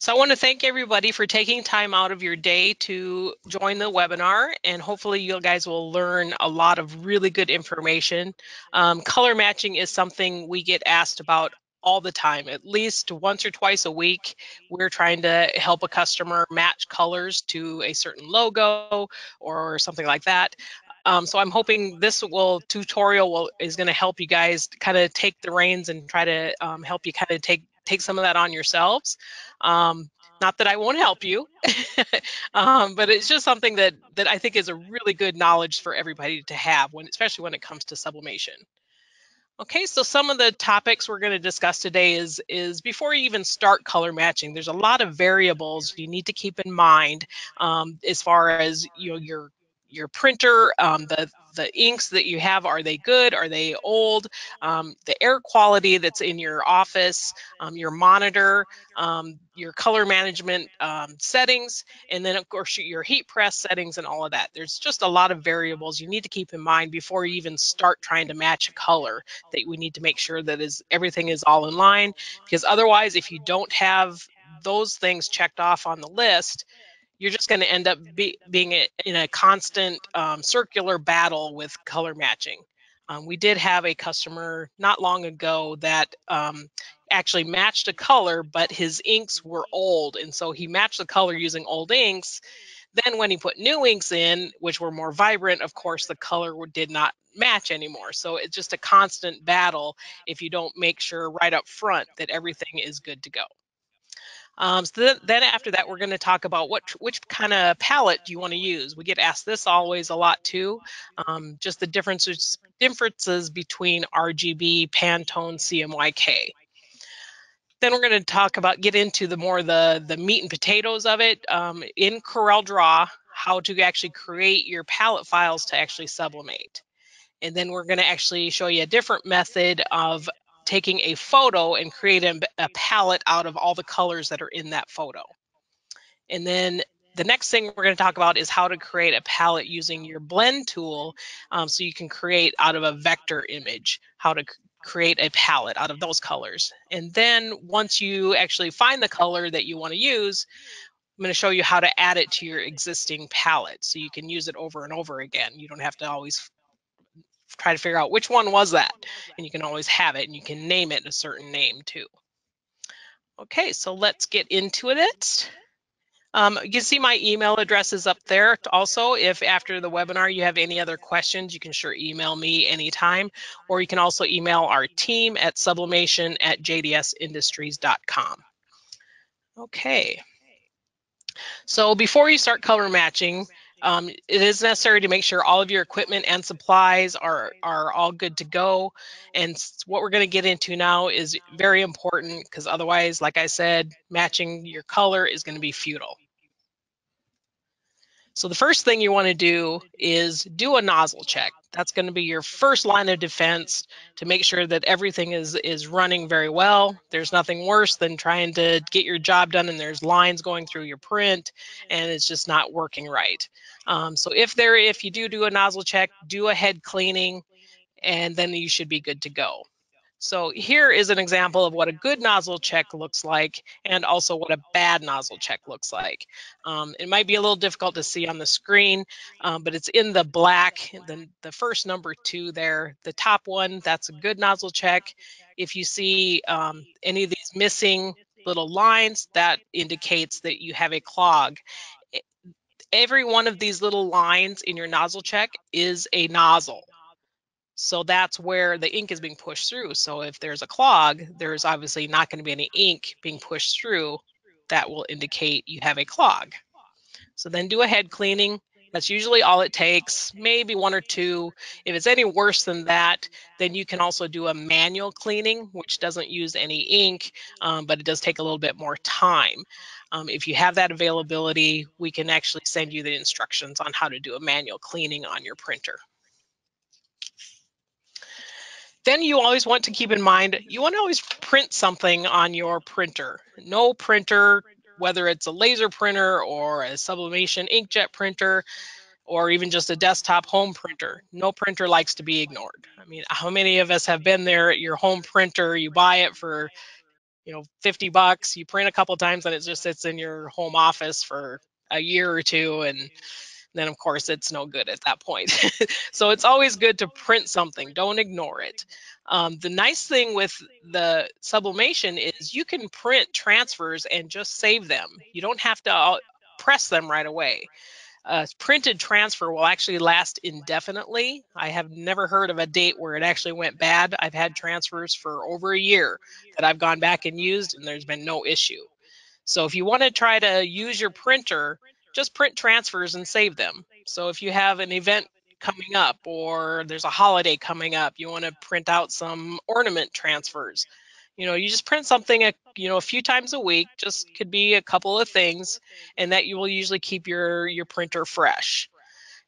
So I want to thank everybody for taking time out of your day to join the webinar, and hopefully you guys will learn a lot of really good information. Color matching is something we get asked about all the time, at least once or twice a week. We're trying to help a customer match colors to a certain logo or something like that. So I'm hoping this tutorial is going to help you guys kind of take the reins and try to help you kind of take some of that on yourselves. Not that I won't help you, but it's just something that I think is a really good knowledge for everybody to have, especially when it comes to sublimation. Okay, so some of the topics we're going to discuss today is before you even start color matching, there's a lot of variables you need to keep in mind as far as your printer, the inks that you have, are they good? Are they old? The air quality that's in your office, your monitor, your color management settings, and then of course your heat press settings and all of that. There's just a lot of variables you need to keep in mind before you even start trying to match a color, that we need to make sure that everything is all in line, because otherwise if you don't have those things checked off on the list, you're just going to end up being in a constant circular battle with color matching. We did have a customer not long ago that actually matched a color, but his inks were old, and so he matched the color using old inks. Then when he put new inks in, which were more vibrant, of course the color did not match anymore. So it's just a constant battle if you don't make sure right up front that everything is good to go. So then after that, we're going to talk about which kind of palette do you want to use. We get asked this always a lot too, just the differences between RGB, Pantone, CMYK. Then we're going to get into the meat and potatoes of it in Corel Draw, how to actually create your palette files to actually sublimate. And then we're going to actually show you a different method of taking a photo and creating a palette out of all the colors that are in that photo. And then the next thing we're going to talk about is how to create a palette using your blend tool, so you can create out of a vector image, how to create a palette out of those colors. And then once you actually find the color that you want to use, I'm going to show you how to add it to your existing palette so you can use it over and over again. You don't have to always try to figure out which one was that, and you can always have it, and you can name it a certain name too. Okay, so let's get into it. You can see my email address is up there also. If after the webinar you have any other questions, you can sure email me anytime, or you can also email our team at sublimation@jdsindustries.com. Okay, so before you start color matching, it is necessary to make sure all of your equipment and supplies are all good to go. And what we're going to get into now is very important, because otherwise, like I said, matching your color is going to be futile. So the first thing you want to do is do a nozzle check. That's going to be your first line of defense to make sure that everything is running very well. There's nothing worse than trying to get your job done and there's lines going through your print and it's just not working right. So if you do a nozzle check, do a head cleaning, and then you should be good to go. So here is an example of what a good nozzle check looks like, and also what a bad nozzle check looks like. It might be a little difficult to see on the screen, but it's in the black, the first number 2 there. The top one, that's a good nozzle check. If you see any of these missing little lines, that indicates that you have a clog. Every one of these little lines in your nozzle check is a nozzle. So that's where the ink is being pushed through. So if there's a clog, there's obviously not going to be any ink being pushed through. That will indicate you have a clog. So then do a head cleaning. That's usually all it takes, maybe 1 or 2. If it's any worse than that, then you can also do a manual cleaning, which doesn't use any ink, but it does take a little bit more time. If you have that availability, we can actually send you the instructions on how to do a manual cleaning on your printer. Then you always want to keep in mind, you want to always print something on your printer. No printer, whether it's a laser printer or a sublimation inkjet printer, or even just a desktop home printer, no printer likes to be ignored. I mean, how many of us have been there at your home printer, you buy it for $50. You print a couple times and it just sits in your home office for a year or two, and then of course it's no good at that point. So it's always good to print something. Don't ignore it. The nice thing with the sublimation is you can print transfers and just save them. You don't have to press them right away. Printed transfer will actually last indefinitely. I have never heard of a date where it actually went bad. I've had transfers for over a year that I've gone back and used, and there's been no issue. So if you want to try to use your printer, just print transfers and save them. So if you have an event coming up or there's a holiday coming up, you want to print out some ornament transfers. You just print something a few times a week, just could be a couple of things, and that you will usually keep your printer fresh.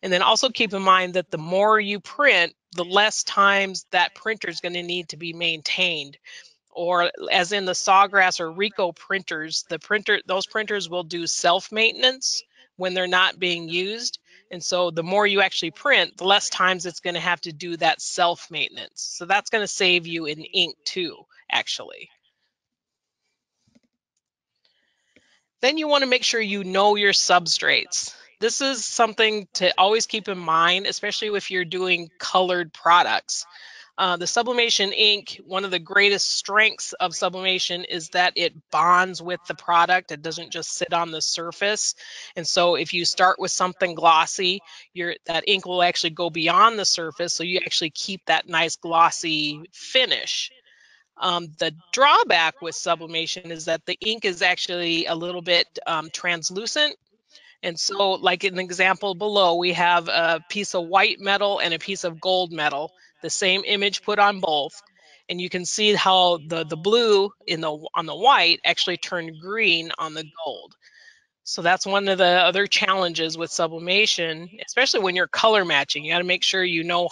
And then also keep in mind that the more you print, the less times that printer is going to need to be maintained. Or as in the Sawgrass or Ricoh printers, those printers will do self-maintenance when they're not being used. And so the more you actually print, the less times it's going to have to do that self-maintenance. So that's going to save you in ink too, actually. Then you want to make sure you know your substrates. This is something to always keep in mind, especially if you're doing colored products. The sublimation ink, one of the greatest strengths of sublimation is that it bonds with the product. It doesn't just sit on the surface. And so if you start with something glossy, that ink will actually go beyond the surface, so you actually keep that nice glossy finish. The drawback with sublimation is that the ink is actually a little bit translucent. And so, like in the example below, we have a piece of white metal and a piece of gold metal, the same image put on both. And you can see how the blue on the white actually turned green on the gold. So that's one of the other challenges with sublimation, especially when you're color matching. You got to make sure you know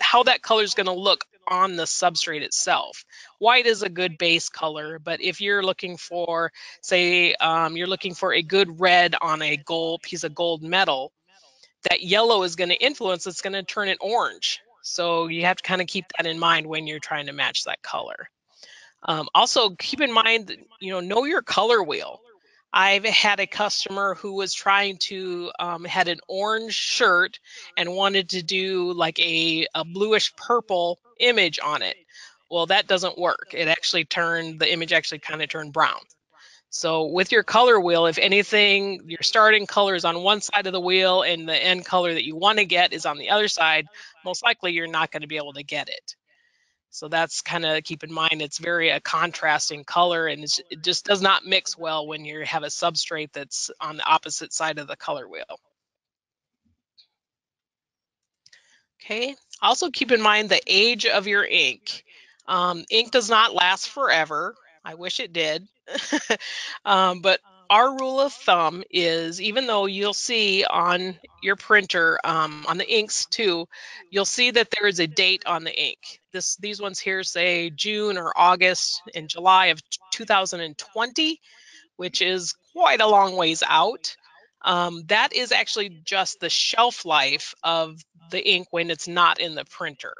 how that color is going to look on the substrate itself. White is a good base color, but if you're looking for, say, you're looking for a good red on a piece of gold metal, that yellow is going to influence. It's going to turn it orange. So you have to kind of keep that in mind when you're trying to match that color. Also, keep in mind, know your color wheel. I've had a customer who was trying to had an orange shirt and wanted to do like a bluish purple image on it. Well, that doesn't work. The image actually kind of turned brown. So with your color wheel, if anything, your starting color is on one side of the wheel and the end color that you want to get is on the other side, most likely you're not going to be able to get it. So that's kind of keep in mind. It's very a contrasting color, and it just does not mix well when you have a substrate that's on the opposite side of the color wheel. Okay. Also keep in mind the age of your ink. Ink does not last forever. I wish it did. But our rule of thumb is, even though you'll see on your printer, on the inks too, you'll see that there is a date on the ink. These ones here say June or August and July of 2020, which is quite a long ways out. That is actually just the shelf life of the ink when it's not in the printer.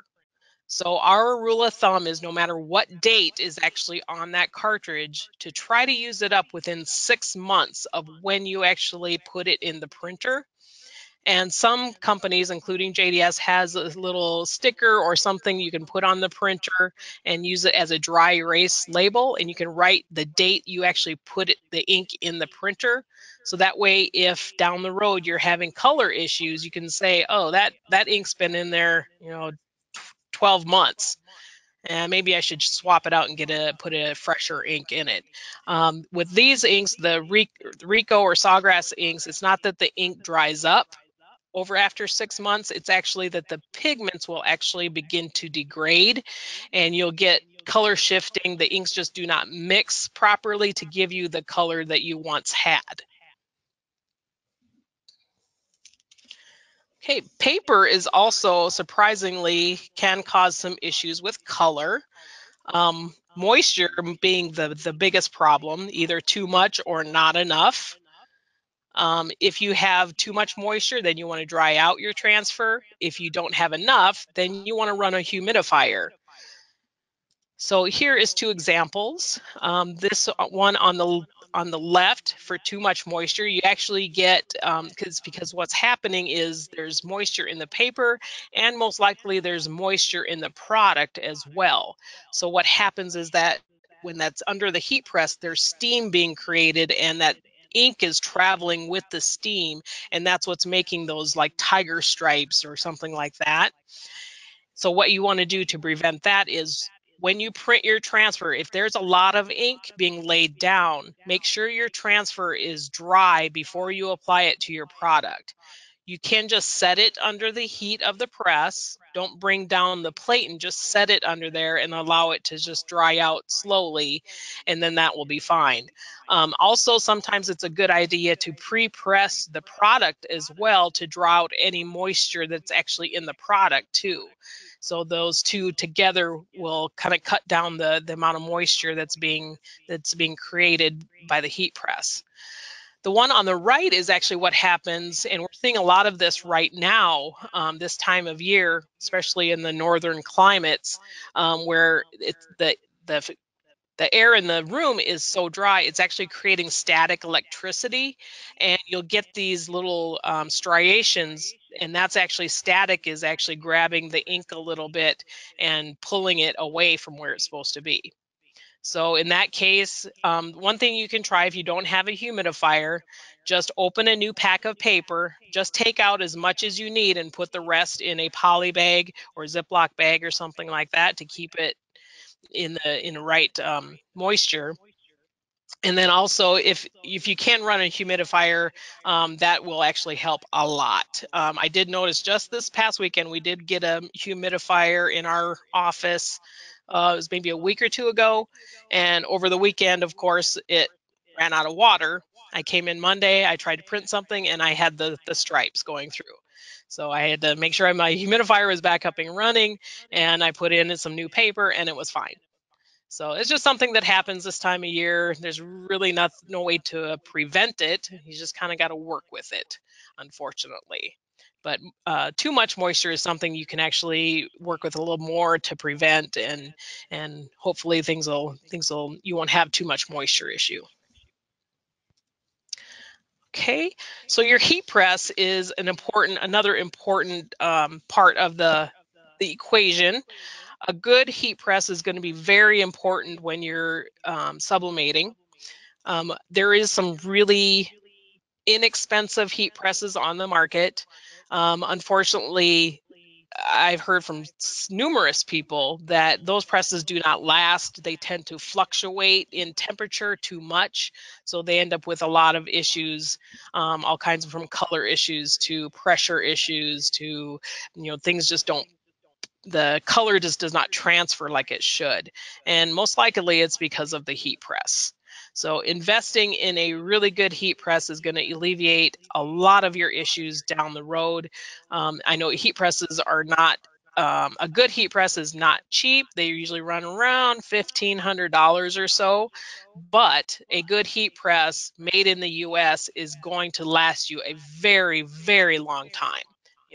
So our rule of thumb is no matter what date is actually on that cartridge, to try to use it up within 6 months of when you actually put it in the printer. And some companies, including JDS, has a little sticker or something you can put on the printer and use it as a dry erase label, and you can write the date you actually put the ink in the printer. So that way, if down the road you're having color issues, you can say, oh, that ink's been in there, 12 months. And maybe I should swap it out and put a fresher ink in it. With these inks, the Ricoh or Sawgrass inks, it's not that the ink dries up after 6 months. It's actually that the pigments will actually begin to degrade, and you'll get color shifting. The inks just do not mix properly to give you the color that you once had. Okay, paper is also surprisingly can cause some issues with color. Moisture being the biggest problem, either too much or not enough. If you have too much moisture, then you want to dry out your transfer. If you don't have enough, then you want to run a humidifier. So here is two examples. This one on the left, for too much moisture, you actually get, because what's happening is there's moisture in the paper, and most likely there's moisture in the product as well. So what happens is that when that's under the heat press, there's steam being created, and that ink is traveling with the steam, and that's what's making those like tiger stripes or something like that. So what you want to do to prevent that is, when you print your transfer, if there's a lot of ink being laid down, make sure your transfer is dry before you apply it to your product. You can just set it under the heat of the press. Don't bring down the plate, and just set it under there and allow it to just dry out slowly, and then that will be fine. Also, sometimes it's a good idea to pre-press the product as well, to draw out any moisture that's actually in the product too. So those two together will kind of cut down the amount of moisture that's being created by the heat press. The one on the right is actually what happens, and we're seeing a lot of this right now, this time of year, especially in the northern climates, where it's the the air in the room is so dry, it's actually creating static electricity, and you'll get these little striations, and that's actually static is actually grabbing the ink a little bit and pulling it away from where it's supposed to be. So in that case, one thing you can try, if you don't have a humidifier, just open a new pack of paper, just take out as much as you need and put the rest in a poly bag or Ziploc bag or something like that to keep it in the right moisture. And then also, if you can run a humidifier, that will actually help a lot. I did notice just this past weekend, we did get a humidifier in our office. It was maybe a week or two ago. And over the weekend, of course, it ran out of water. I came in Monday, I tried to print something, and I had the stripes going through. So I had to make sure my humidifier was back up and running, and I put in some new paper, and it was fine. So it's just something that happens this time of year. There's really no way to prevent it. You just kind of got to work with it, unfortunately. But too much moisture is something you can actually work with a little more to prevent, and hopefully you won't have too much moisture issue. Okay, so your heat press is another important part of the equation. A good heat press is going to be very important when you're sublimating. There is some really inexpensive heat presses on the market. Unfortunately, I've heard from numerous people that those presses do not last. They tend to fluctuate in temperature too much, so they end up with a lot of issues, all kinds of, from color issues to pressure issues to, things just don't, the color just does not transfer like it should. And most likely it's because of the heat press. So investing in a really good heat press is going to alleviate a lot of your issues down the road. I know heat presses are not, a good heat press is not cheap. They usually run around $1,500 or so. But a good heat press made in the US is going to last you a very, very long time.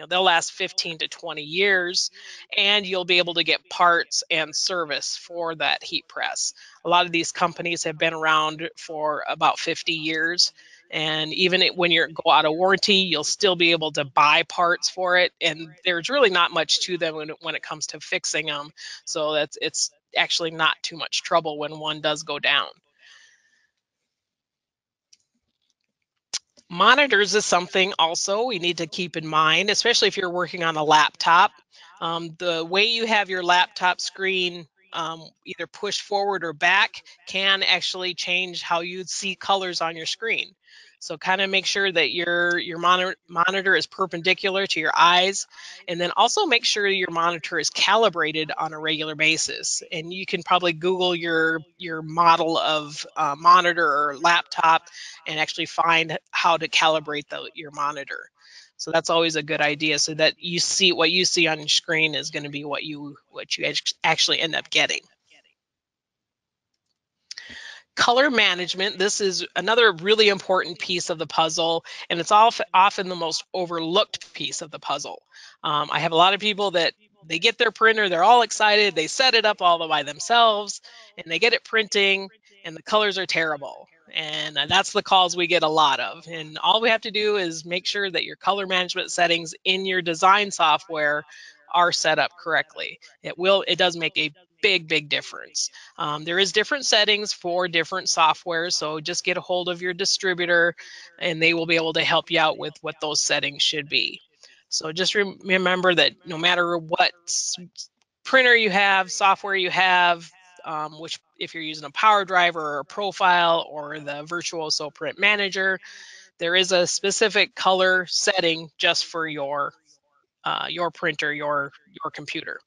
They'll last 15 to 20 years, and you'll be able to get parts and service for that heat press. A lot of these companies have been around for about 50 years, and even when you go out of warranty, you'll still be able to buy parts for it, and there's really not much to them when it comes to fixing them. So it's actually not too much trouble when one does go down. Monitors is something also we need to keep in mind, especially if you're working on a laptop. The way you have your laptop screen either pushed forward or back can actually change how you see colors on your screen. So kind of make sure that your monitor is perpendicular to your eyes, and then also make sure your monitor is calibrated on a regular basis. And you can probably Google your model of monitor or laptop and actually find how to calibrate your monitor. So that's always a good idea, so that you see what you see on your screen is going to be what you actually end up getting. Color management, this is another really important piece of the puzzle, and it's often the most overlooked piece of the puzzle. I have a lot of people that they get their printer, they're all excited, they set it up all by themselves, and they get it printing, and the colors are terrible. And that's the calls we get a lot of. And all we have to do is make sure that your color management settings in your design software are set up correctly. It does make a big difference. There is different settings for different softwares, so just get a hold of your distributor and they will be able to help you out with what those settings should be. So just remember that no matter what printer you have, software you have, which if you're using a power driver or a profile or the Virtuoso Print Manager, there is a specific color setting just for your printer, your computer.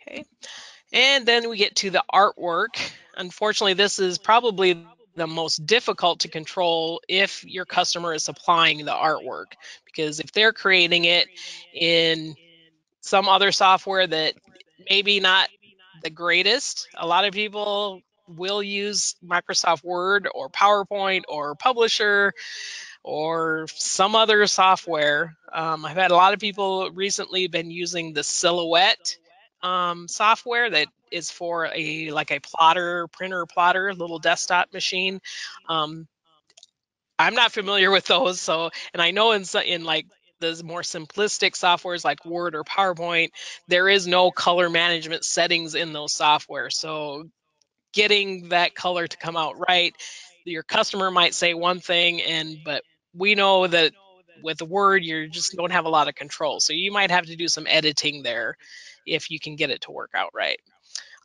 Okay, and then we get to the artwork. Unfortunately, this is probably the most difficult to control if your customer is supplying the artwork, because if they're creating it in some other software that maybe not the greatest, a lot of people will use Microsoft Word or PowerPoint or Publisher or some other software. I've had a lot of people recently been using the Silhouette software that is for a printer plotter, little desktop machine. I'm not familiar with those, so, and I know in like the more simplistic softwares like Word or PowerPoint, there is no color management settings in those software. So getting that color to come out right, your customer might say one thing, but we know that with Word, you just don't have a lot of control. So you might have to do some editing there if you can get it to work out right.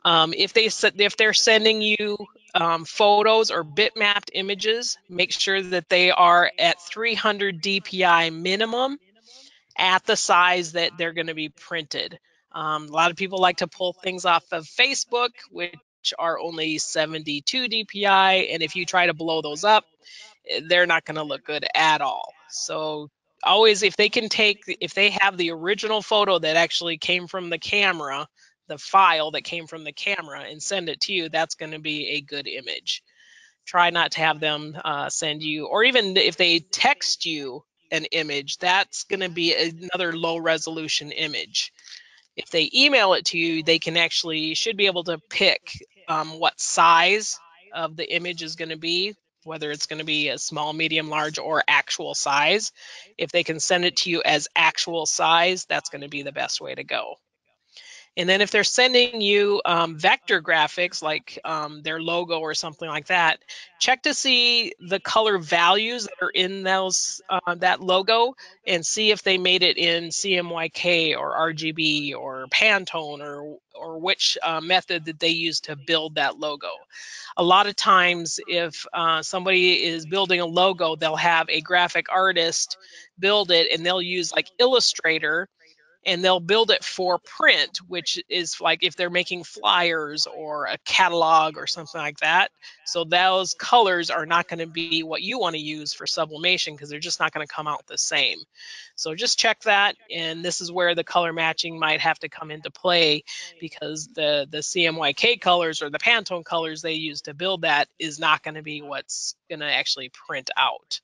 If they're sending you photos or bitmapped images, make sure that they are at 300 DPI minimum at the size that they're going to be printed. A lot of people like to pull things off of Facebook, which are only 72 DPI, and if you try to blow those up, they're not going to look good at all. So always, if they have the original photo that actually came from the camera, the file that came from the camera, and send it to you, that's going to be a good image. Try not to have them send you, or even if they text you an image, that's going to be another low resolution image. If they email it to you, they should be able to pick what size of the image is going to be, whether it's going to be a small, medium, large, or actual size. If they can send it to you as actual size, that's going to be the best way to go. And then if they're sending you vector graphics like their logo or something like that, check to see the color values that are in that logo and see if they made it in CMYK or RGB or Pantone or which method that they use to build that logo. A lot of times if somebody is building a logo, they'll have a graphic artist build it, and they'll use like Illustrator, and they'll build it for print, which is like if they're making flyers or a catalog or something like that. So those colors are not going to be what you want to use for sublimation, because they're just not going to come out the same. So just check that, and this is where the color matching might have to come into play, because the CMYK colors or the Pantone colors they use to build that is not going to be what's going to actually print out.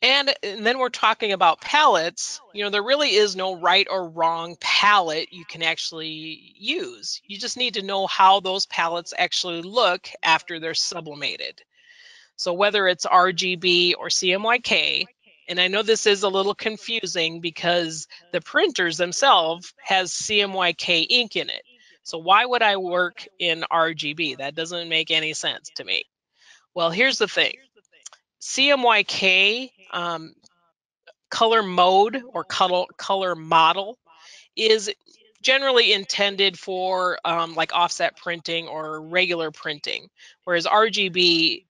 And then we're talking about pallets. There really is no right or wrong palette you can actually use. You just need to know how those pallets actually look after they're sublimated. So whether it's RGB or CMYK, and I know this is a little confusing because the printers themselves has CMYK ink in it. So why would I work in RGB? That doesn't make any sense to me. Well, here's the thing. CMYK color mode or color model is generally intended for like offset printing or regular printing, whereas RGB,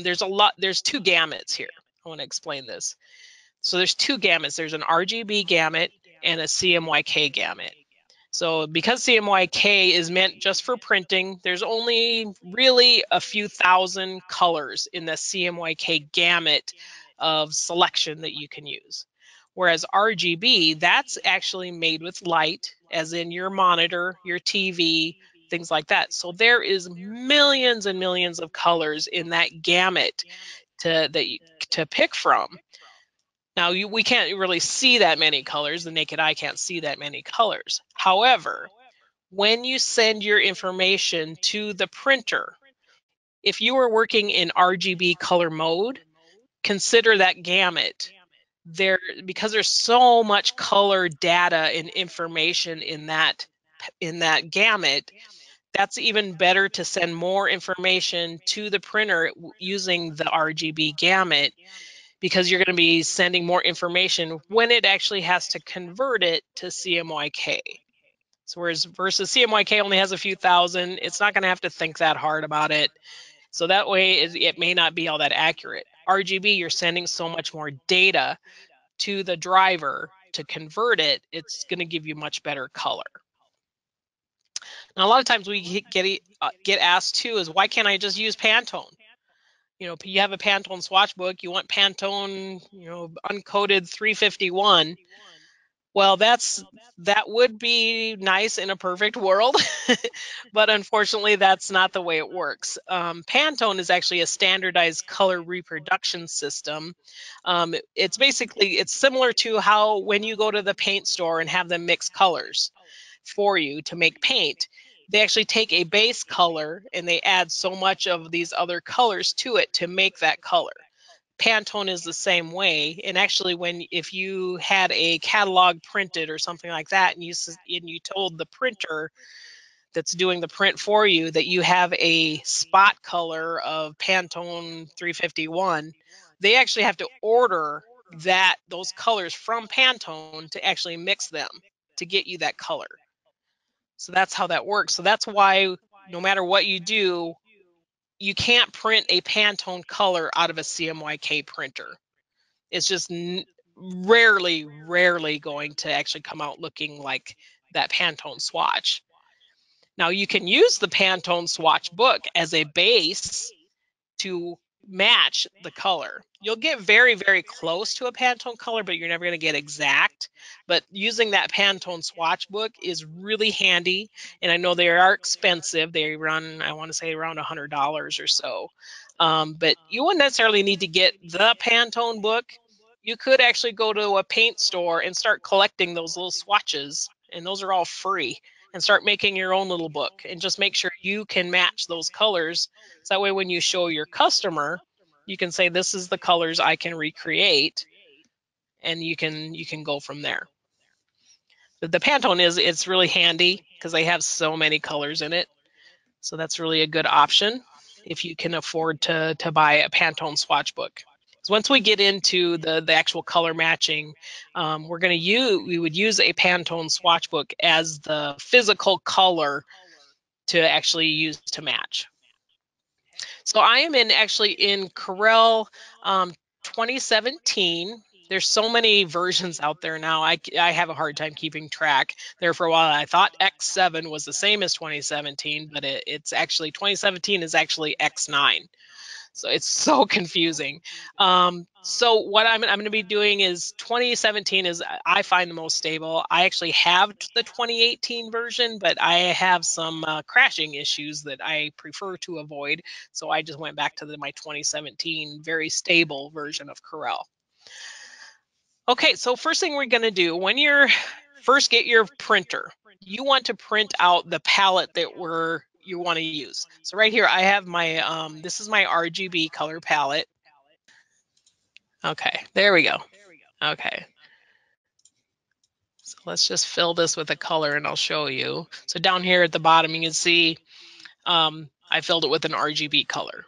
there's two gamuts here. I want to explain this. So there's two gamuts. There's an RGB gamut and a CMYK gamut. So because CMYK is meant just for printing, there's only really a few thousand colors in the CMYK gamut of selection that you can use. Whereas RGB, that's actually made with light, as in your monitor, your TV, things like that. So there is millions and millions of colors in that gamut to pick from. Now we can't really see that many colors. The naked eye can't see that many colors. However, when you send your information to the printer, if you are working in RGB color mode, consider that gamut. Because there's so much color data and information in that gamut, that's even better to send more information to the printer using the RGB gamut, because you're going to be sending more information when it actually has to convert it to CMYK. So versus CMYK only has a few thousand, it's not going to have to think that hard about it. So that way it may not be all that accurate. RGB, you're sending so much more data to the driver to convert it, it's going to give you much better color. Now, a lot of times we get asked too is, why can't I just use Pantone? You know, you have a Pantone swatch book, you want Pantone, you know, uncoded 351. Well, that would be nice in a perfect world, but unfortunately, that's not the way it works. Pantone is actually a standardized color reproduction system. It's similar to how when you go to the paint store and have them mix colors for you to make paint, they actually take a base color and they add so much of these other colors to it to make that color. Pantone is the same way. And actually, if you had a catalog printed or something like that, and you told the printer that's doing the print for you that you have a spot color of Pantone 351, they actually have to order those colors from Pantone to actually mix them to get you that color. So that's how that works. So that's why no matter what you do, you can't print a Pantone color out of a CMYK printer. It's just rarely going to actually come out looking like that Pantone swatch. Now, you can use the Pantone swatch book as a base to match the color. You'll get very, very close to a Pantone color, but you're never going to get exact. But using that Pantone swatch book is really handy. And I know they are expensive. They run, I want to say, around $100 or so. But you wouldn't necessarily need to get the Pantone book. You could actually go to a paint store and start collecting those little swatches, and those are all free, and start making your own little book and just make sure you can match those colors. So that way when you show your customer, you can say, this is the colors I can recreate, and you can go from there. The Pantone it's really handy because they have so many colors in it. So that's really a good option if you can afford to buy a Pantone swatch book. So once we get into the actual color matching, we would use a Pantone swatch book as the physical color to actually use to match. So I am actually in Corel 2017. There's so many versions out there now. I have a hard time keeping track. There for a while, I thought X7 was the same as 2017, but it's actually 2017 is actually X9. So it's so confusing. So what I'm going to be doing is 2017 is, I find, the most stable. I actually have the 2018 version, but I have some crashing issues that I prefer to avoid. So I just went back to my 2017 very stable version of Corel. Okay, so first thing we're going to do, when you first get your printer, you want to print out the palette that you want to use. So right here, I have my, this is my RGB color palette. Okay, there we go. Okay. So let's just fill this with a color and I'll show you. So down here at the bottom, you can see I filled it with an RGB color.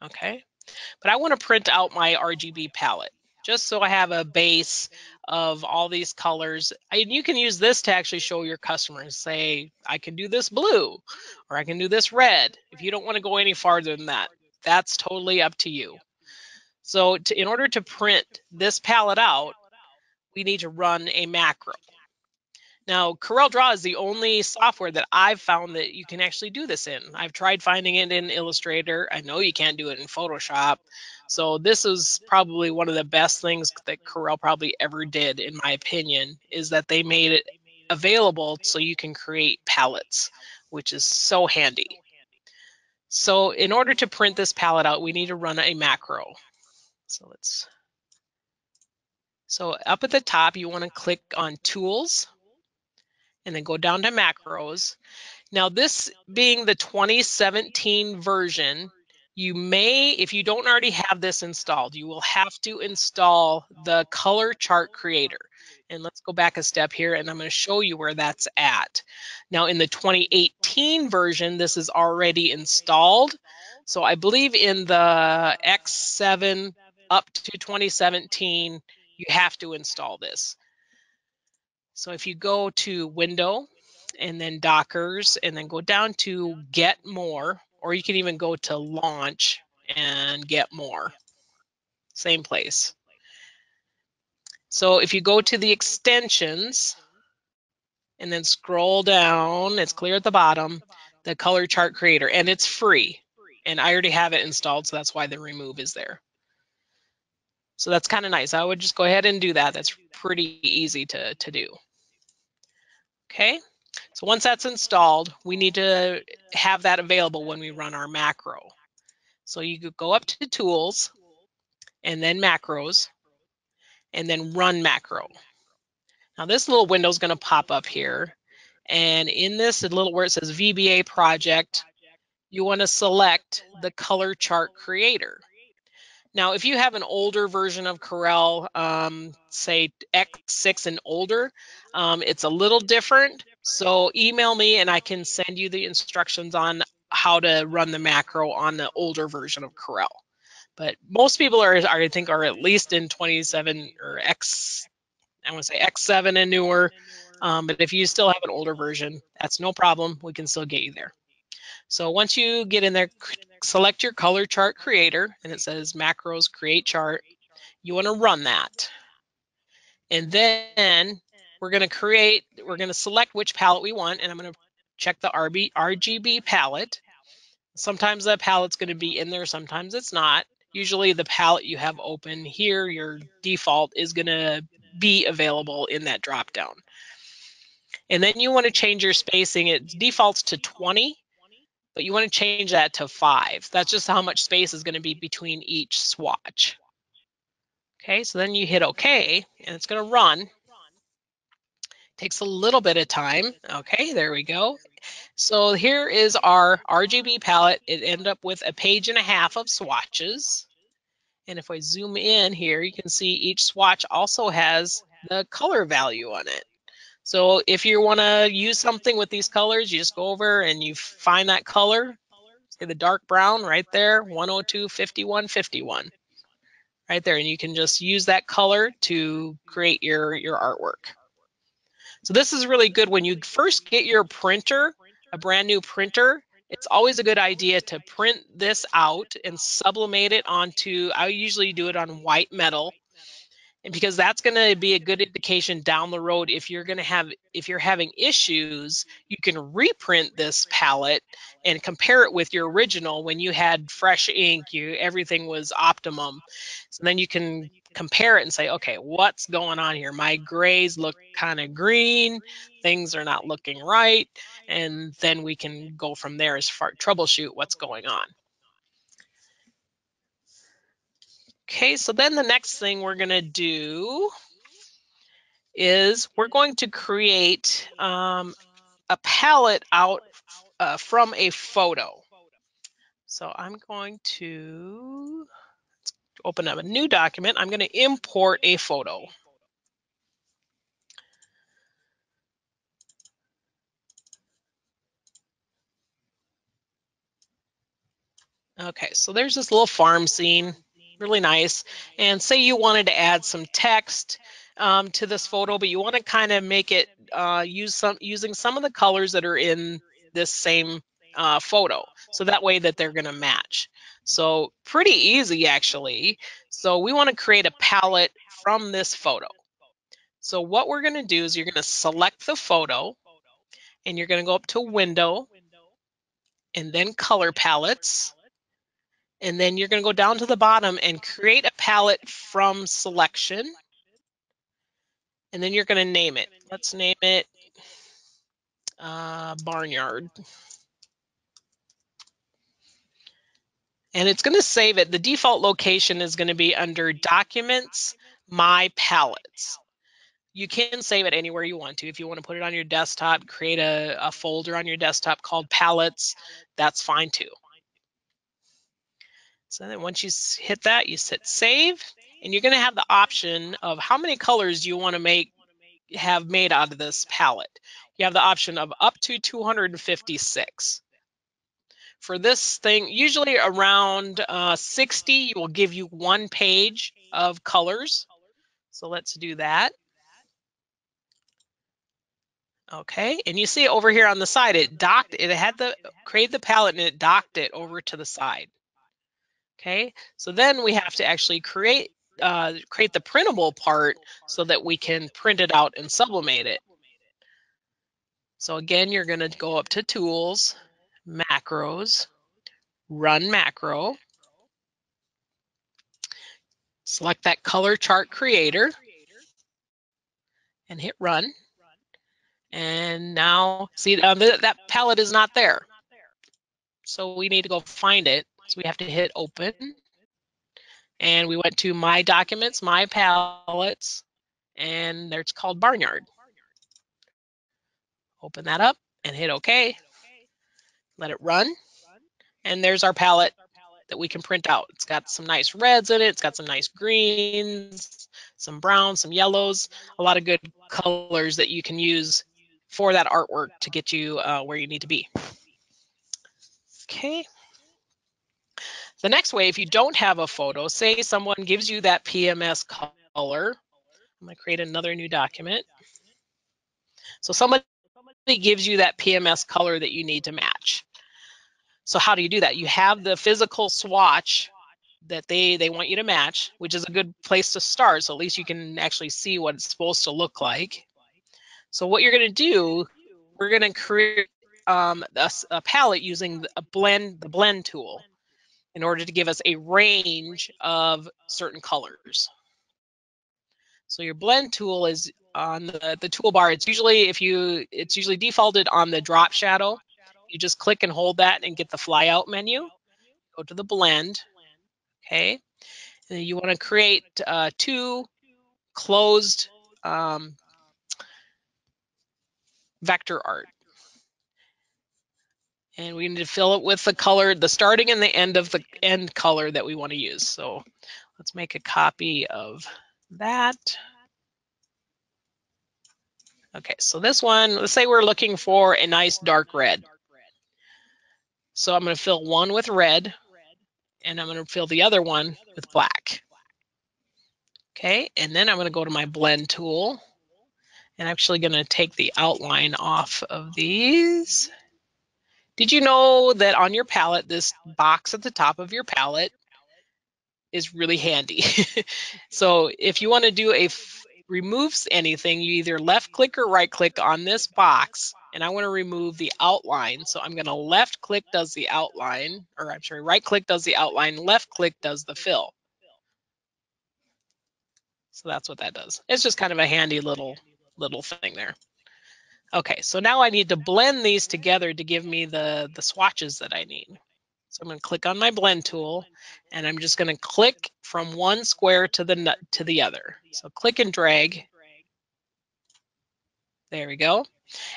Okay. But I want to print out my RGB palette just so I have a base of all these colors. And you can use this to actually show your customers, say, I can do this blue or I can do this red. If you don't want to go any farther than that, that's totally up to you. So in order to print this palette out, we need to run a macro. Now, Corel Draw is the only software that I've found that you can actually do this in. I've tried finding it in Illustrator. I know you can't do it in Photoshop. So this is probably one of the best things that Corel probably ever did, in my opinion, is that they made it available so you can create palettes, which is so handy. So in order to print this palette out, we need to run a macro. So let's So up at the top, you want to click on Tools and then go down to Macros. Now, this being the 2017 version, you may, if you don't already have this installed, you will have to install the color chart creator. And let's go back a step here and I'm going to show you where that's at. Now, in the 2018 version, this is already installed. So I believe in the X7 up to 2017, you have to install this. So if you go to Window and then Dockers and then go down to Get More, or you can even go to Launch and Get More. Same place. So if you go to the extensions and then scroll down, it's clear at the bottom, the color chart creator, and it's free. And I already have it installed, so that's why the remove is there. So that's kind of nice. I would just go ahead and do that. That's pretty easy to do. Okay. So once that's installed, we need to have that available when we run our macro. So you could go up to Tools and then Macros and then Run Macro. Now this little window is going to pop up here. And in this little where it says VBA project, you want to select the color chart creator. Now, if you have an older version of Corel, say X6 and older, it's a little different. So email me and I can send you the instructions on how to run the macro on the older version of Corel. But most people I think, are at least in 27 or I want to say X7 and newer. But if you still have an older version, that's no problem. We can still get you there. So once you get in there, select your color chart creator, and it says macros create chart. You want to run that. And then we're going to select which palette we want, and I'm going to check the RGB palette. Sometimes that palette's going to be in there, sometimes it's not. Usually the palette you have open here, your default, is going to be available in that drop down. And then you want to change your spacing. It defaults to 20. But you want to change that to 5. That's just how much space is going to be between each swatch. Okay, so then you hit OK, and it's going to run. Takes a little bit of time. Okay, there we go. So here is our RGB palette. It ended up with a page and a half of swatches. And if I zoom in here, you can see each swatch also has the color value on it. So if you want to use something with these colors, you just go over and you find that color. See the dark brown right there, 102, 51, 51. Right there, and you can just use that color to create your artwork. So this is really good when you first get your printer, a brand new printer. It's always a good idea to print this out and sublimate it onto, I usually do it on white metal. And because that's going to be a good indication down the road if you're having issues, you can reprint this palette and compare it with your original when you had fresh ink, everything was optimum. So then you can compare it and say, okay, what's going on here? My grays look kind of green, things are not looking right, and then we can go from there as far troubleshoot what's going on. Okay, so then the next thing we're going to do is we're going to create a palette out from a photo. So I'm going to open up a new document. I'm going to import a photo. Okay, so there's this little farm scene, really nice. And say you wanted to add some text to this photo, but you want to kind of make it using some of the colors that are in this same photo, so that way that they're going to match. So pretty easy, actually. So we want to create a palette from this photo. So what we're going to do is you're going to select the photo, and you're going to go up to Window, and then Color Palettes. And then you're going to go down to the bottom and create a palette from selection. And then you're going to name it. Let's name it Barnyard. And it's going to save it. The default location is going to be under Documents, My Pallets. You can save it anywhere you want to. If you want to put it on your desktop, create a folder on your desktop called Pallets, that's fine too. So then once you hit that, you hit save, and you're going to have the option of how many colors you want to have made out of this palette. You have the option of up to 256. For this thing, usually around 60 will give you one page of colors. So let's do that. Okay, and you see over here on the side, it had the create the palette and it docked it over to the side. Okay, so then we have to actually create the printable part so that we can print it out and sublimate it. So again, you're going to go up to Tools, Macros, Run Macro, select that color chart creator, and hit Run. And now, see, that palette is not there. So we need to go find it. So we have to hit Open. And we went to My Documents, My Pallets, and there it's called Barnyard. Open that up and hit OK. Let it run. And there's our palette that we can print out. It's got some nice reds in it. It's got some nice greens, some browns, some yellows, a lot of good colors that you can use for that artwork to get you where you need to be. Okay. The next way, if you don't have a photo, say someone gives you that PMS color. I'm going to create another new document. So somebody gives you that PMS color that you need to match. So how do you do that? You have the physical swatch that they want you to match, which is a good place to start. So at least you can actually see what it's supposed to look like. So what you're going to do, we're going to create a palette using the blend tool in order to give us a range of certain colors. So your blend tool is on the toolbar. It's usually defaulted on the drop shadow. You just click and hold that and get the flyout menu. Go to the blend. Okay. And you want to create two closed vector art. And we need to fill it with the color, the starting and the end of the end color that we want to use. So let's make a copy of that. Okay, so this one, let's say we're looking for a nice dark red. So I'm going to fill one with red, and I'm going to fill the other one with black. Okay, and then I'm going to go to my blend tool, and I'm actually going to take the outline off of these. Did you know that on your palette, this box at the top of your palette is really handy? So if you want to do removes anything, you either left click or right click on this box, and I want to remove the outline. So I'm going to left click does the outline, or I'm sorry, right click does the outline, left click does the fill. So that's what that does. It's just kind of a handy little thing there. Okay, so now I need to blend these together to give me the swatches that I need. So I'm going to click on my blend tool, and I'm just going to click from one square to the other. So click and drag. There we go.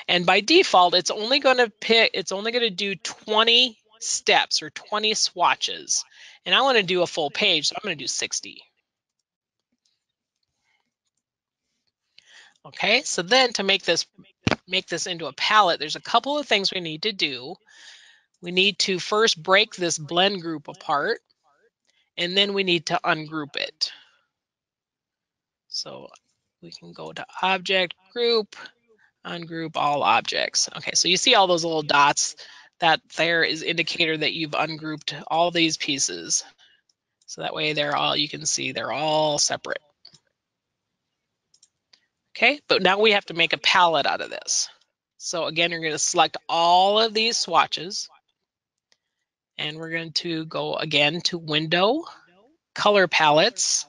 And by default, it's only going to do 20 steps or 20 swatches. And I want to do a full page, so I'm going to do 60. Okay, so then to make this into a palette, there's a couple of things we need to do. We need to first break this blend group apart, and then we need to ungroup it. So we can go to Object, Group, Ungroup all objects. Okay, so you see all those little dots. That there is indicator that you've ungrouped all these pieces. So that way you can see they're all separate. Okay, but now we have to make a palette out of this. So again, you're going to select all of these swatches, and we're going to go again to Window, Color Palettes,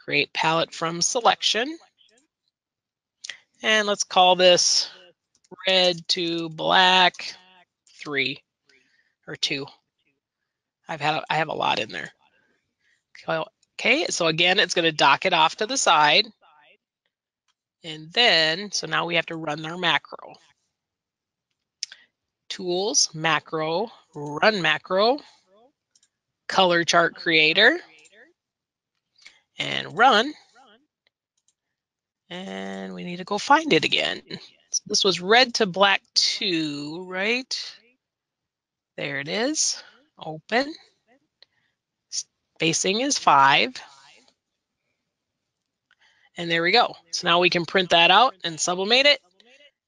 create palette from selection, and let's call this red to black 3 or 2. I have a lot in there. Okay, so again, it's going to dock it off to the side. And then, so now we have to run our macro. Tools, macro, run macro, color chart creator, and run. And we need to go find it again. So this was red to black 2, right? There it is. Open. Spacing is 5. And there we go. So now we can print that out and sublimate it.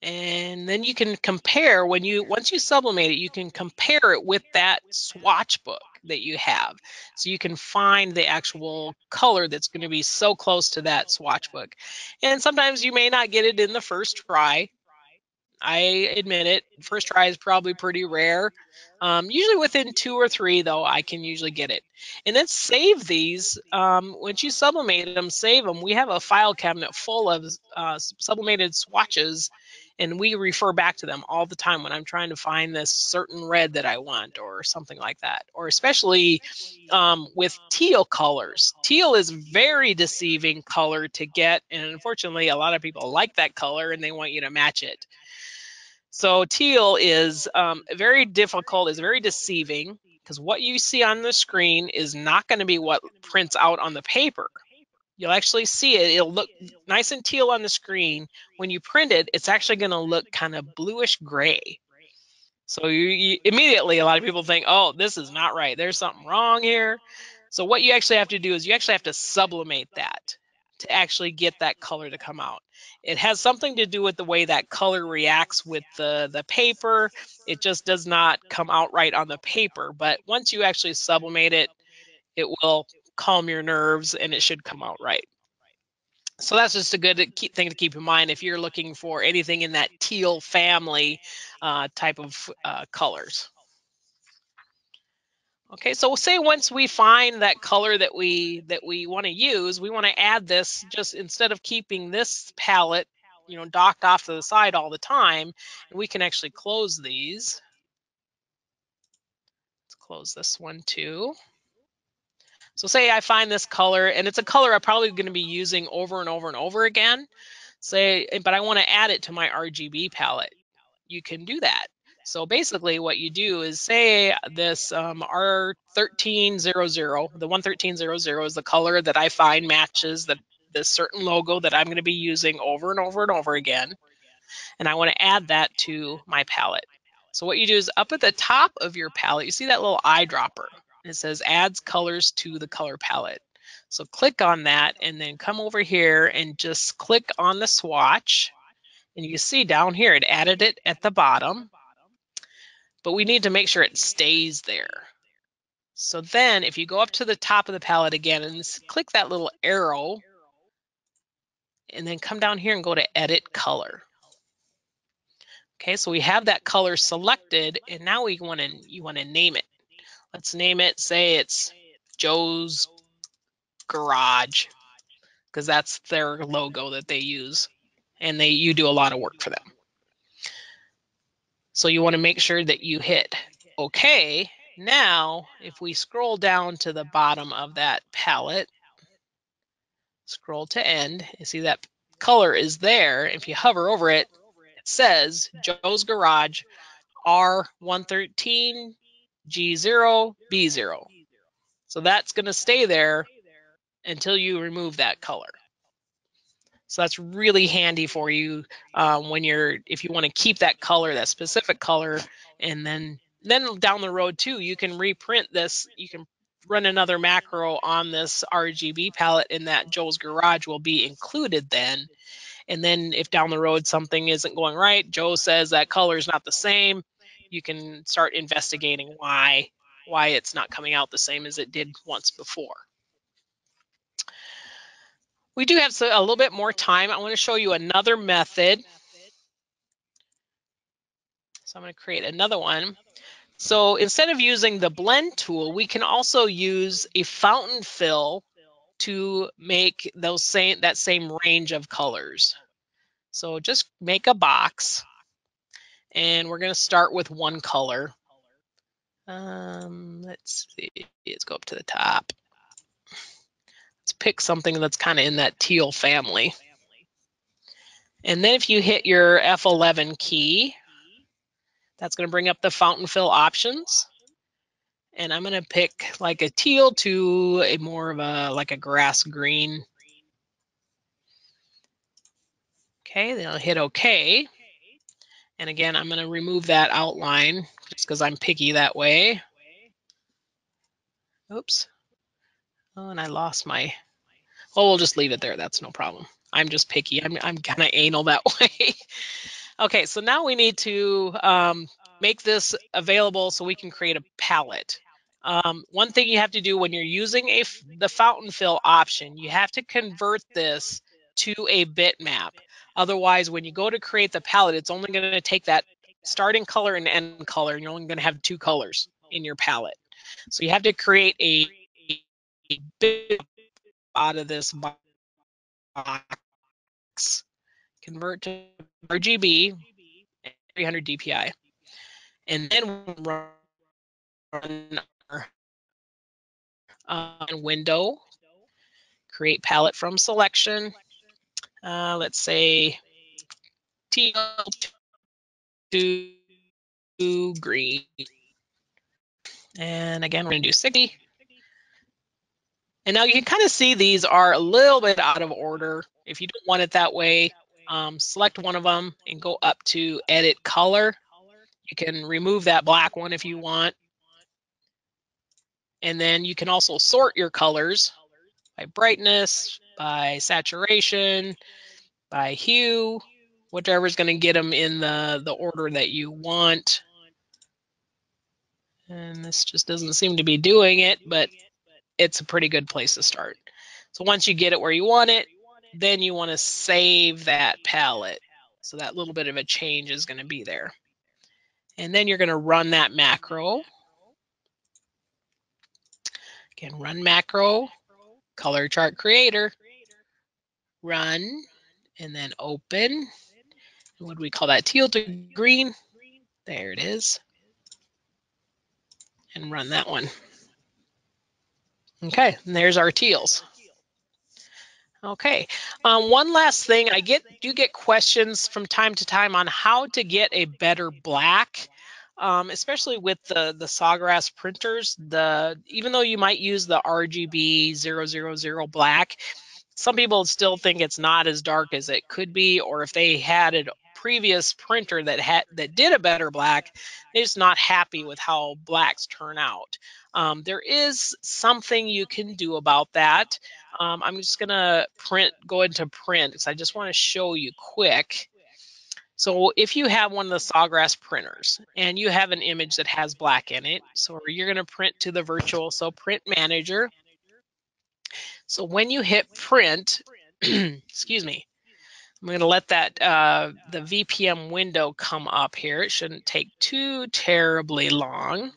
And then you can compare once you sublimate it, you can compare it with that swatch book that you have. So you can find the actual color that's going to be so close to that swatch book. And sometimes you may not get it in the first try. I admit it. First try is probably pretty rare. Usually within 2 or 3, though, I can usually get it. And then save these. Once you sublimate them, save them. We have a file cabinet full of sublimated swatches, and we refer back to them all the time when I'm trying to find this certain red that I want or something like that. Or especially with teal colors. Teal is very deceiving color to get, and unfortunately, a lot of people like that color and they want you to match it. So teal is very difficult, is very deceiving, because what you see on the screen is not going to be what prints out on the paper. You'll actually see it. It'll look nice and teal on the screen. When you print it, it's actually going to look kind of bluish gray. So you immediately, a lot of people think, oh, this is not right. There's something wrong here. So what you actually have to do is you actually have to sublimate that to actually get that color to come out. It has something to do with the way that color reacts with the paper. It just does not come out right on the paper. But once you actually sublimate it, it will calm your nerves and it should come out right. So that's just a good thing to keep in mind if you're looking for anything in that teal family type of colors. Okay, so say once we find that color that we want to use, we want to add this. Just instead of keeping this palette, docked off to the side all the time, we can actually close these. Let's close this one too. So say I find this color, and it's a color I'm probably going to be using over and over and over again. But I want to add it to my RGB palette. You can do that. So basically what you do is say this R1300, the 11300 is the color that I find matches this certain logo that I'm going to be using over and over and over again. And I want to add that to my palette. So what you do is up at the top of your palette, you see that little eyedropper. It says adds colors to the color palette. So click on that and then come over here and just click on the swatch. And you see down here, it added it at the bottom. But we need to make sure it stays there. So then if you go up to the top of the palette again and click that little arrow, and then come down here and go to edit color. Okay, so we have that color selected, and now you want to name it. Let's name it, say it's Joe's Garage, because that's their logo that they use, and you do a lot of work for them. So you want to make sure that you hit OK. Now, if we scroll down to the bottom of that palette, scroll to end, you see that color is there. If you hover over it, it says Joe's Garage R113 G0 B0. So that's going to stay there until you remove that color. So that's really handy for you if you want to keep that color, that specific color, and then down the road too, you can reprint this. You can run another macro on this RGB palette, and that Joe's Garage will be included then. And then if down the road something isn't going right, Joe says that color is not the same, you can start investigating why it's not coming out the same as it did once before. We do have a little bit more time. I want to show you another method. So I'm going to create another one. So instead of using the blend tool, we can also use a fountain fill to make that same range of colors. So just make a box, and we're going to start with one color. Let's see, let's go up to the top. Let's pick something that's kind of in that teal family. And then if you hit your F11 key, that's going to bring up the fountain fill options. And I'm going to pick like a teal to a more of a like a grass green. Okay, then I'll hit OK. And again, I'm going to remove that outline just because I'm picky that way. Oops. Oh, and I lost my, oh, we'll just leave it there. That's no problem. I'm just picky. I'm kind of anal that way. Okay, so now we need to make this available so we can create a palette. One thing you have to do when you're using the fountain fill option, you have to convert this to a bitmap. Otherwise, when you go to create the palette, it's only going to take that starting color and end color, and you're only going to have two colors in your palette. So you have to create a bitmap out of this box. Convert to RGB 300 DPI, and then run our window, create palette from selection. Let's say teal to green, and again we're going to do 60. And now you can kind of see these are a little bit out of order. If you don't want it that way, select one of them and go up to edit color. You can remove that black one if you want. And then you can also sort your colors by brightness, by saturation, by hue, whichever is going to get them in the order that you want. And this just doesn't seem to be doing it, but it's a pretty good place to start. So once you get it where you want it, then you want to save that palette. So that little bit of a change is going to be there. And then you're going to run that macro. Again, run macro, color chart creator, run, and then open. What do we call that? Teal to green. There it is. And run that one. Okay, and there's our teals. Okay, one last thing, I do get questions from time to time on how to get a better black, especially with the Sawgrass printers. Even though you might use the RGB 000 black, some people still think it's not as dark as it could be, or if they had a previous printer that did a better black, they're just not happy with how blacks turn out. There is something you can do about that. I'm just gonna go into print because I just want to show you quick. So if you have one of the Sawgrass printers and you have an image that has black in it, so you're gonna print to the virtual, so print manager. So when you hit print, excuse me, I'm going to let that the VPM window come up here. It shouldn't take too terribly long.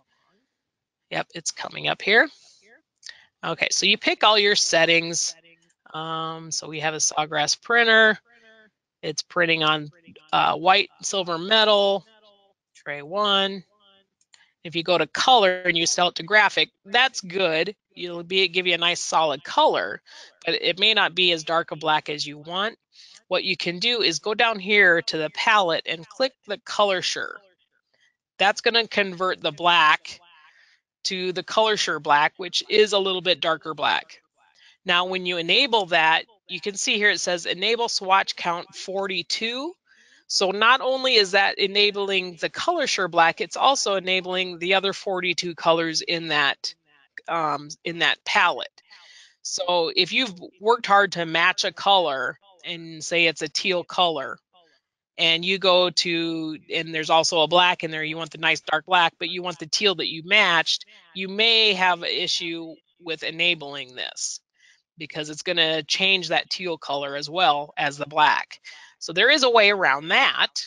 Yep, it's coming up here. Okay, so you pick all your settings. So we have a Sawgrass printer. It's printing on white, silver, metal, tray 1. If you go to color and you sell it to graphic, that's good. It'll give you a nice solid color, but it may not be as dark a black as you want. What you can do is go down here to the palette and click the color sure. That's going to convert the black to the color sure black, which is a little bit darker black. Now, when you enable that, you can see here it says enable swatch count 42. So not only is that enabling the color sure black, it's also enabling the other 42 colors in that palette. So if you've worked hard to match a color and say it's a teal color, and you go to, and there's also a black in there, you want the nice dark black, but you want the teal that you matched, you may have an issue with enabling this because it's going to change that teal color as well as the black. So there is a way around that.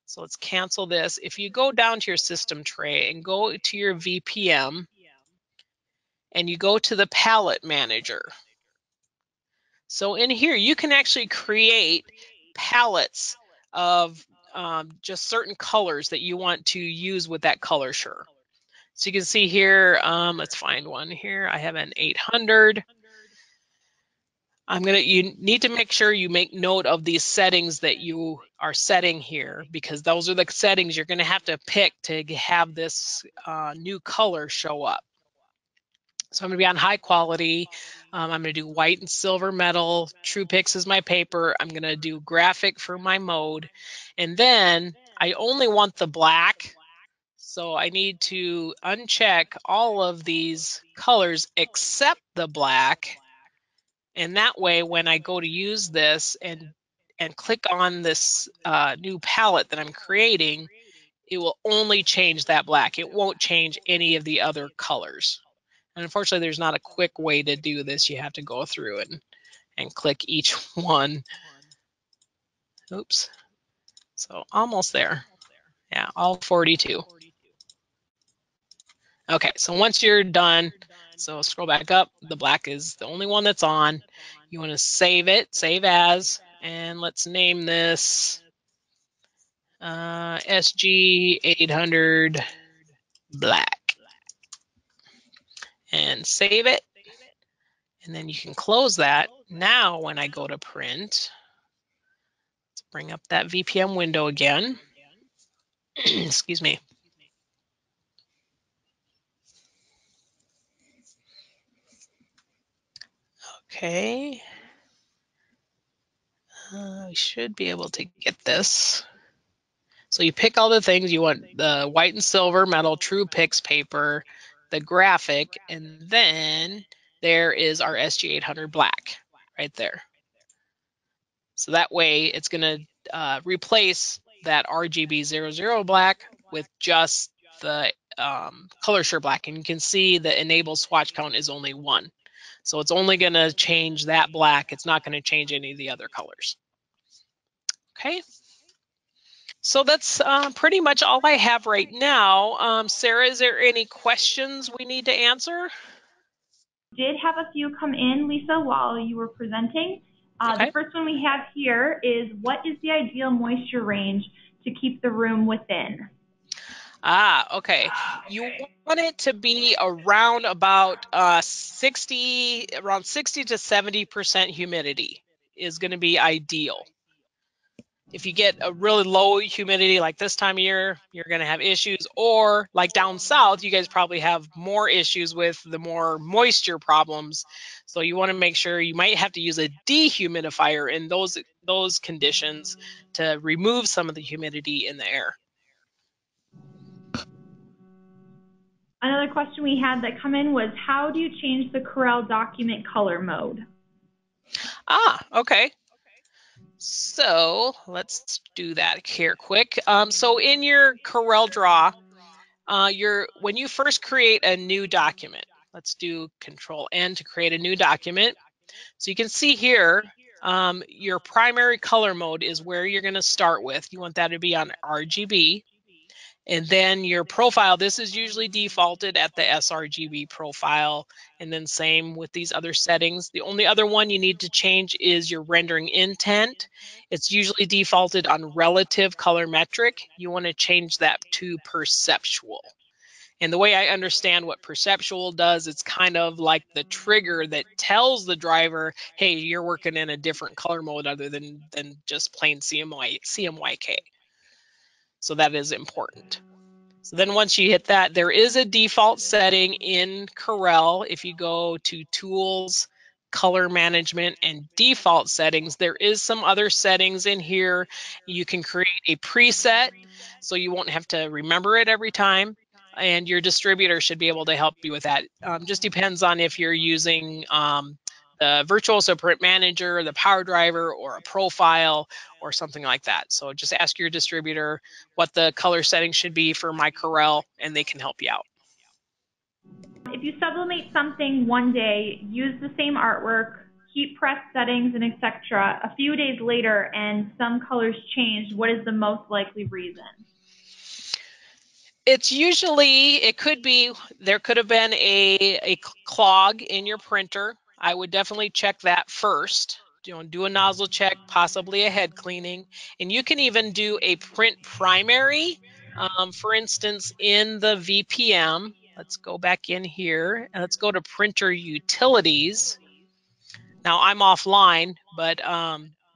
So let's cancel this. If you go down to your system tray and go to your VPM and you go to the palette manager. So in here, you can actually create palettes of just certain colors that you want to use with that color sure. So you can see here, let's find one here. I have an 800. you need to make sure you make note of these settings that you are setting here, because those are the settings you're going to have to pick to have this new color show up. So I'm going to be on high quality. I'm going to do white and silver metal. True Pix is my paper. I'm going to do graphic for my mode. And then I only want the black. So I need to uncheck all of these colors except the black. And that way, when I go to use this and click on this new palette that I'm creating, it will only change that black. It won't change any of the other colors. And unfortunately, there's not a quick way to do this. You have to go through and click each one. Oops. So almost there. Yeah, all 42. Okay, so once you're done, so scroll back up. The black is the only one that's on. You want to save it, save as, and let's name this SG800 black. And save it. And then you can close that. Now when I go to print, let's bring up that VPM window again. Excuse me. Okay. We should be able to get this. So you pick all the things you want: the white and silver metal True Pix paper, the graphic, and then there is our SG800 black right there. So that way it's going to replace that RGB 00 black with just the color share black. And you can see the enable swatch count is only 1. So it's only going to change that black. It's not going to change any of the other colors. Okay. So that's pretty much all I have right now. Sarah, is there any questions we need to answer? Did have a few come in, Lisa, while you were presenting. Okay. The first one we have here is, what is the ideal moisture range to keep the room within? Okay. You want it to be around about 60 to 70% humidity is going to be ideal. If you get a really low humidity like this time of year, you're going to have issues. Or like down south, you guys probably have more issues with the more moisture problems. So you want to make sure you might have to use a dehumidifier in those conditions to remove some of the humidity in the air. Another question we had that come in was, how do you change the Corel document color mode? Okay. So let's do that here quick. So in your Corel Draw, when you first create a new document, let's do Control N to create a new document. So you can see here, your primary color mode is where you're going to start with. You want that to be on RGB. And then your profile, this is usually defaulted at the sRGB profile. And then same with these other settings. The only other one you need to change is your rendering intent. It's usually defaulted on relative color metric. You want to change that to perceptual. And the way I understand what perceptual does, it's kind of like the trigger that tells the driver, hey, you're working in a different color mode other than just plain CMYK. So that is important. So then once you hit that, there is a default setting in Corel. If you go to Tools, Color Management, and Default Settings, there is some other settings in here. You can create a preset, so you won't have to remember it every time. And your distributor should be able to help you with that. Just depends on if you're using the Virtuoso Print Manager, the Power Driver, or a profile, or something like that. So just ask your distributor what the color setting should be for my Corel, and they can help you out. If you sublimate something one day, use the same artwork, keep press settings and etc., a few days later and some colors change, what is the most likely reason? It's usually, there could have been a clog in your printer. I would definitely check that first. Do a nozzle check, possibly a head cleaning. And you can even do a print primary. For instance, in the VPM, let's go back in here and let's go to printer utilities. Now I'm offline, but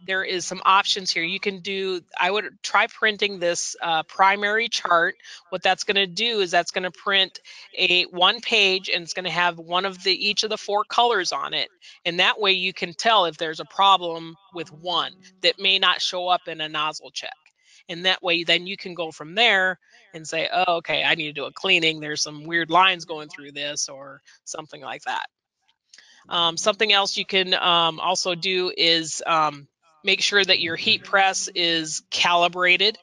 there is some options here. You can do, I would try printing this primary chart. What that's going to do is that's going to print one page, and it's going to have each of the 4 colors on it. And that way you can tell if there's a problem with one that may not show up in a nozzle check. And that way then you can go from there and say, oh, okay, I need to do a cleaning. There's some weird lines going through this or something like that. Something else you can also do is make sure that your heat press is calibrated.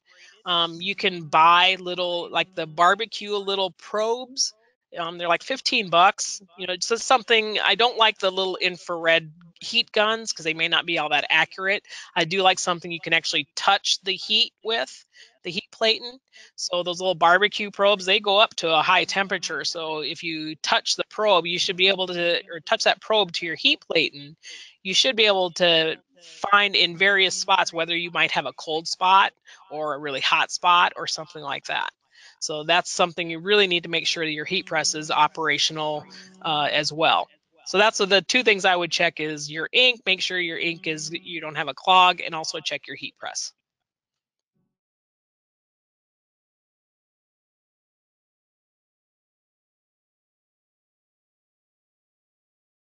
You can buy little, like the barbecue little probes. They're like 15 bucks. You know, it's just something. I don't like the little infrared heat guns because they may not be all that accurate. I do like something you can actually touch the heat with, the heat platen. So those little barbecue probes, they go up to a high temperature. So if you touch the probe, you should be able to, or touch that probe to your heat plate, and you should be able to find in various spots whether you might have a cold spot or a really hot spot or something like that. So that's something you really need to make sure that your heat press is operational as well. So that's the 2 things I would check is your ink, make sure your ink is, you don't have a clog, and also check your heat press.